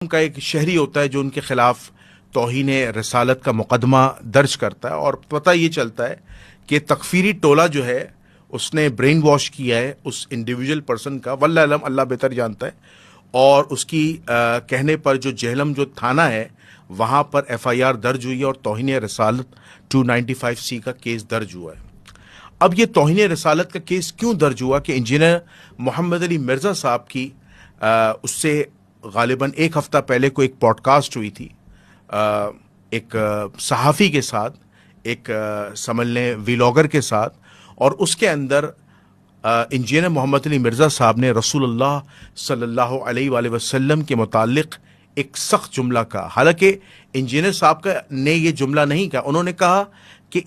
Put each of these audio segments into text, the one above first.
کا ایک شہری ہوتا ہے جو ان کے خلاف توہین رسالت کا مقدمہ درج کرتا ہے، اور پتہ یہ چلتا ہے کہ تکفیری ٹولہ جو ہے اس نے برین واش کیا ہے اس انڈیویجول پرسن کا، واللہ علم، اللہ بہتر جانتا ہے، اور اس کی کہنے پر جو جہلم جو تھانہ ہے وہاں پر ایف آئی آر درج ہوئی ہے اور توہین رسالت 295C کا کیس درج ہوا ہے۔ اب یہ توہین رسالت کا کیس کیوں درج ہوا کہ انجینئر محمد علی مرزا صاحب کی اس سے غالباً ایک ہفتہ پہلے کو ایک پوڈ کاسٹ ہوئی تھی ایک صحافی کے ساتھ، ایک سمجھ لیں ویلاگر کے ساتھ، اور اس کے اندر انجینئر محمد علی مرزا صاحب نے رسول اللہ صلی اللہ علیہ وآلہ وسلم کے متعلق ایک سخت جملہ کہا۔ حالانکہ انجینئر صاحب نے یہ جملہ نہیں کہا، انہوں نے کہا کہ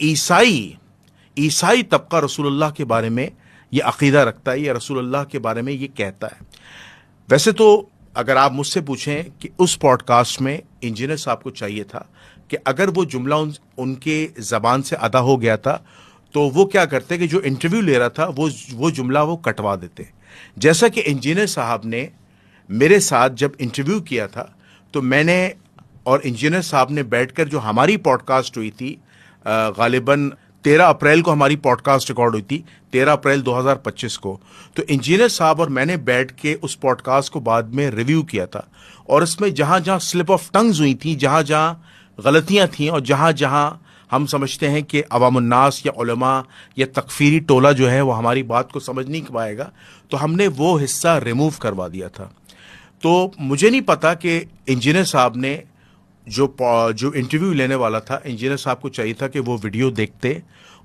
عیسائی طبقہ رسول اللہ کے بارے میں یہ عقیدہ رکھتا ہے، یا رسول اللہ کے بارے میں یہ کہتا ہے۔ ویسے تو اگر آپ مجھ سے پوچھیں کہ اس پوڈ کاسٹ میں انجینئر صاحب کو چاہیے تھا کہ اگر وہ جملہ ان کے زبان سے ادا ہو گیا تھا تو وہ کیا کرتے کہ جو انٹرویو لے رہا تھا وہ جملہ وہ کٹوا دیتے، جیسا کہ انجینئر صاحب نے میرے ساتھ جب انٹرویو کیا تھا تو میں نے اور انجینئر صاحب نے بیٹھ کر جو ہماری پوڈ کاسٹ ہوئی تھی غالباً 13 اپریل کو ہماری پوڈ کاسٹ ریکارڈ ہوئی تھی، 13 اپریل 2025 کو، تو انجینئر صاحب اور میں نے بیٹھ کے اس پوڈ کاسٹ کو بعد میں ریویو کیا تھا، اور اس میں جہاں جہاں سلپ آف ٹنگز ہوئی تھیں، جہاں جہاں غلطیاں تھیں، اور جہاں جہاں ہم سمجھتے ہیں کہ عوام الناس یا علماء یا تکفیری ٹولہ جو ہے وہ ہماری بات کو سمجھ نہیں پائے گا، تو ہم نے وہ حصہ ریموو کروا دیا تھا۔ تو مجھے نہیں پتا کہ انجینئر صاحب نے جو انٹرویو لینے والا تھا، انجینئر صاحب کو چاہیے تھا کہ وہ ویڈیو دیکھتے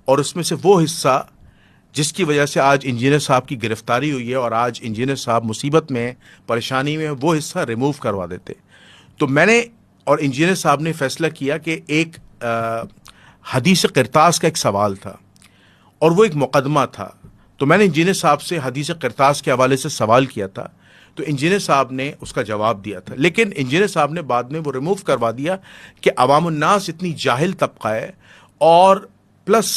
اور اس میں سے وہ حصہ جس کی وجہ سے آج انجینئر صاحب کی گرفتاری ہوئی ہے اور آج انجینئر صاحب مصیبت میں پریشانی میں، وہ حصہ ریموو کروا دیتے۔ تو میں نے اور انجینئر صاحب نے فیصلہ کیا کہ ایک حدیث قرطاس کا ایک سوال تھا اور وہ ایک مقدمہ تھا، تو میں نے انجینئر صاحب سے حدیث قرطاس کے حوالے سے سوال کیا تھا، تو انجینئر صاحب نے اس کا جواب دیا تھا، لیکن انجینئر صاحب نے بعد میں وہ ریموو کروا دیا کہ عوام الناس اتنی جاہل طبقہ ہے، اور پلس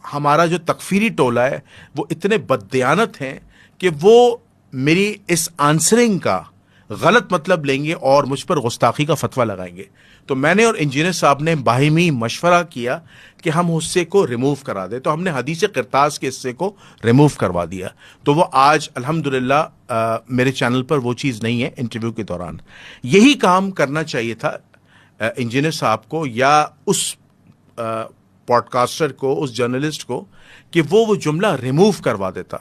ہمارا جو تکفیری ٹولہ ہے وہ اتنے بددیانت ہیں کہ وہ میری اس آنسرنگ کا غلط مطلب لیں گے اور مجھ پر گستاخی کا فتویٰ لگائیں گے۔ تو میں نے اور انجینئر صاحب نے باہمی مشورہ کیا کہ ہم حصے کو ریموو کرا دیں، تو ہم نے حدیث قرطاس کے حصے کو ریموو کروا دیا، تو وہ آج الحمدللہ میرے چینل پر وہ چیز نہیں ہے۔ انٹرویو کے دوران یہی کام کرنا چاہیے تھا انجینئر صاحب کو یا اس پوڈ کاسٹر کو، اس جرنلسٹ کو، کہ وہ جملہ ریموو کروا دیتا۔